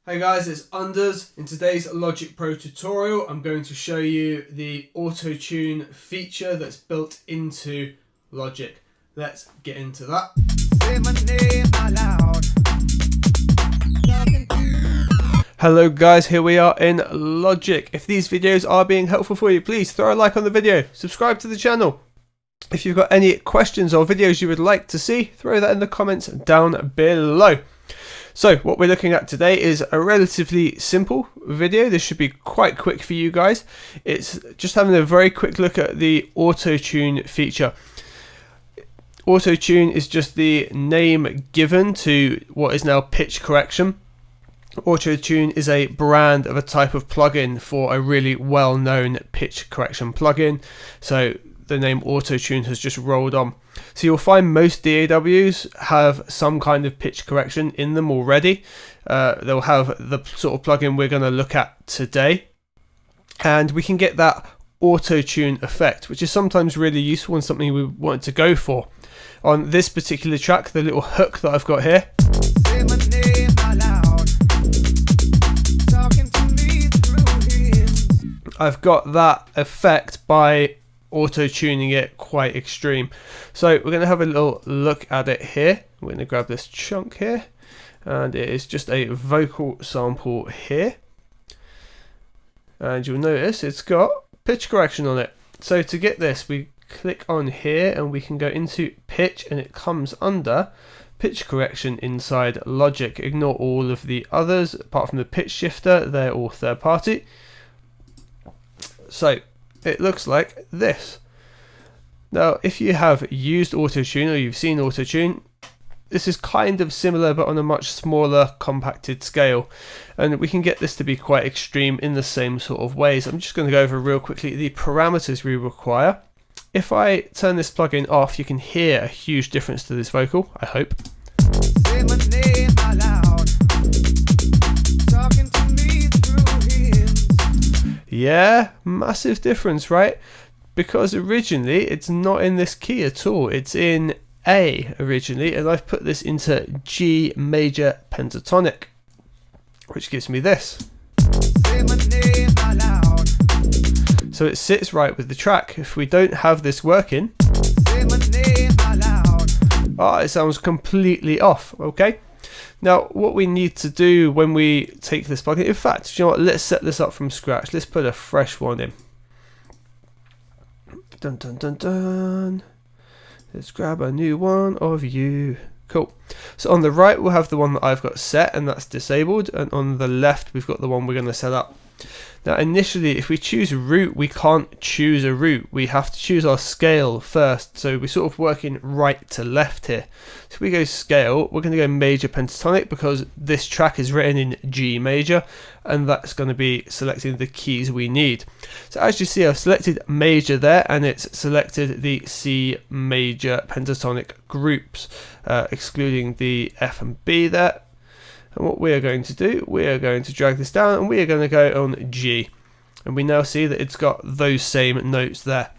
Hey guys, it's Unders. In today's Logic Pro tutorial, I'm going to show you the Auto-Tune feature that's built into Logic. Let's get into that. Say my name out loud. Hello guys, here we are in Logic. If these videos are being helpful for you, please throw a like on the video, subscribe to the channel. If you've got any questions or videos you would like to see, throw that in the comments down below. So what we're looking at today is a relatively simple video. This should be quite quick for you guys. It's just having a very quick look at the Auto-Tune feature. Auto-Tune is just the name given to what is now pitch correction. Auto-Tune is a brand of a type of plugin for a really well-known pitch correction plugin. So the name Auto-Tune has just rolled on. So you'll find most DAWs have some kind of pitch correction in them already. They'll have the sort of plugin we're going to look at today. And we can get that Auto-Tune effect, which is sometimes really useful and something we want to go for. On this particular track, the little hook that I've got here, say my name out loud. Talking to me through him. I've got that effect by auto-tuning it quite extreme. So we're going to have a little look at it here. We're going to grab this chunk here, and it is just a vocal sample here, and you'll notice it's got pitch correction on it. So to get this, we click on here and we can go into pitch, and it comes under pitch correction inside Logic. Ignore all of the others apart from the pitch shifter, they're all third party. So it looks like this. Now, if you have used Auto-Tune or you've seen Auto-Tune, this is kind of similar but on a much smaller compacted scale, and we can get this to be quite extreme in the same sort of ways. I'm just going to go over real quickly the parameters we require. If I turn this plugin off, you can hear a huge difference to this vocal, I hope. Say my name out loud. Talking to me through him. Yeah, massive difference, right? Because originally it's not in this key at all. It's in A originally, and I've put this into G major pentatonic, which gives me this. Say my name out loud. So it sits right with the track. If we don't have this working, say my name out loud. It sounds completely off, okay? Now, what we need to do when we take this plugin, in fact, you know what, let's set this up from scratch. Let's put a fresh one in. Dun dun dun dun. Let's grab a new one of you. Cool. So on the right, we'll have the one that I've got set, and that's disabled. And on the left, we've got the one we're going to set up. Now, initially, if we choose a root, we can't choose a root. We have to choose our scale first. So we're sort of working right to left here. So if we go scale, we're going to go major pentatonic because this track is written in G major, and that's going to be selecting the keys we need. So as you see, I've selected major there, and it's selected the C major pentatonic groups, excluding the F and B there. And what we are going to do, we are going to drag this down, and we are going to go on G. And we now see that it's got those same notes there.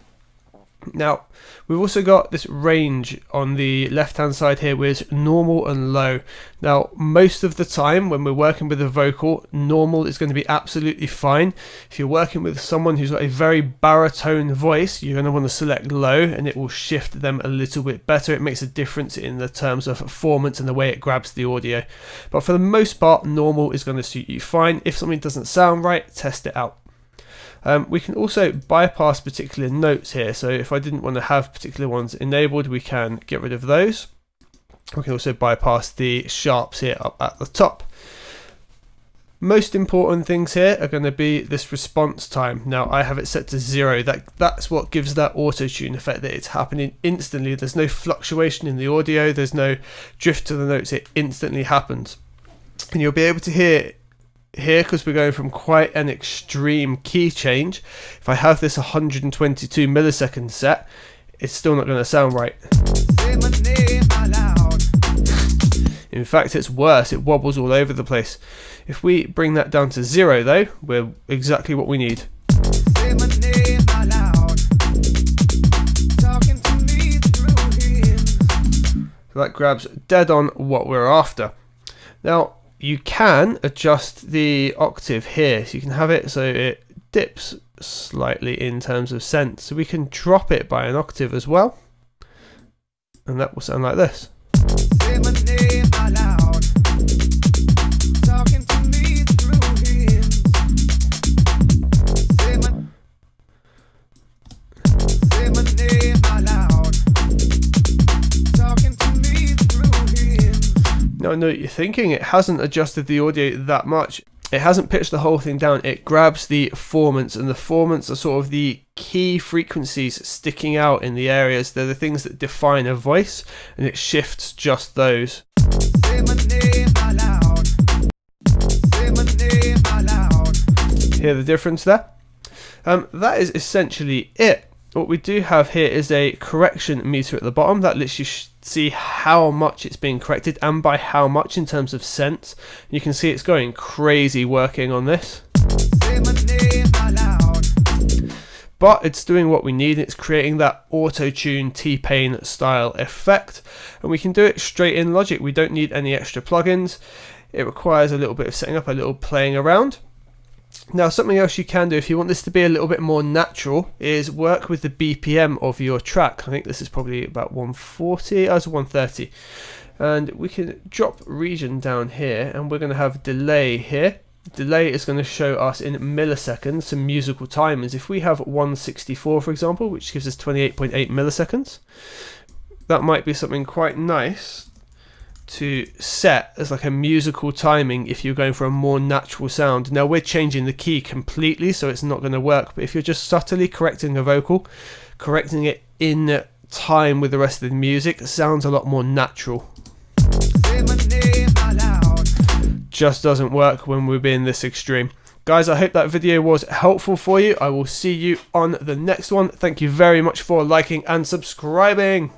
Now, we've also got this range on the left-hand side here with normal and low. Now, most of the time when we're working with a vocal, normal is going to be absolutely fine. If you're working with someone who's got a very baritone voice, you're going to want to select low, and it will shift them a little bit better. It makes a difference in the terms of performance and the way it grabs the audio. But for the most part, normal is going to suit you fine. If something doesn't sound right, test it out. We can also bypass particular notes here, so if I didn't want to have particular ones enabled, we can get rid of those. We can also bypass the sharps here up at the top. Most important things here are going to be this response time. Now, I have it set to 0. That's what gives that auto-tune effect, that it's happening instantly. There's no fluctuation in the audio, there's no drift to the notes, it instantly happens. And you'll be able to hear here, because we're going from quite an extreme key change. If I have this 122 milliseconds set, it's still not going to sound right. Say my name out loud. In fact, it's worse, it wobbles all over the place. If we bring that down to 0 though, we're exactly what we need. Say my name out loud. Talking to me through him. So that grabs dead on what we're after. Now, you can adjust the octave here, so you can have it so it dips slightly in terms of sense, so we can drop it by an octave as well, and that will sound like this. Say my name out loud, talking to me through hymns. Say my name out loud, talking to me through hymns. Now I know what you're thinking, it hasn't adjusted the audio that much. It hasn't pitched the whole thing down. It grabs the formants, and the formants are sort of the key frequencies sticking out in the areas. They're the things that define a voice, and it shifts just those. Say my name out loud, say my name out loud. Hear the difference there? That is essentially it. What we do have here is a correction meter at the bottom that lets you see how much it's being corrected, and by how much in terms of cents. You can see it's going crazy working on this. Say my name out loud. But it's doing what we need. It's creating that Autotune T-Pain style effect, and we can do it straight in Logic. We don't need any extra plugins. It requires a little bit of setting up, a little playing around. Now, something else you can do if you want this to be a little bit more natural is work with the BPM of your track. I think this is probably about 140 as 130, and we can drop region down here, and we're going to have delay here. Delay is going to show us in milliseconds some musical timers. If we have 164, for example, which gives us 28.8 milliseconds, that might be something quite nice to set as like a musical timing if you're going for a more natural sound. Now we're changing the key completely, so it's not going to work, but if you're just subtly correcting a vocal, correcting it in time with the rest of the music, it sounds a lot more natural. Say my name out loud. Just doesn't work when we're being this extreme. Guys, I hope that video was helpful for you. I will see you on the next one. Thank you very much for liking and subscribing.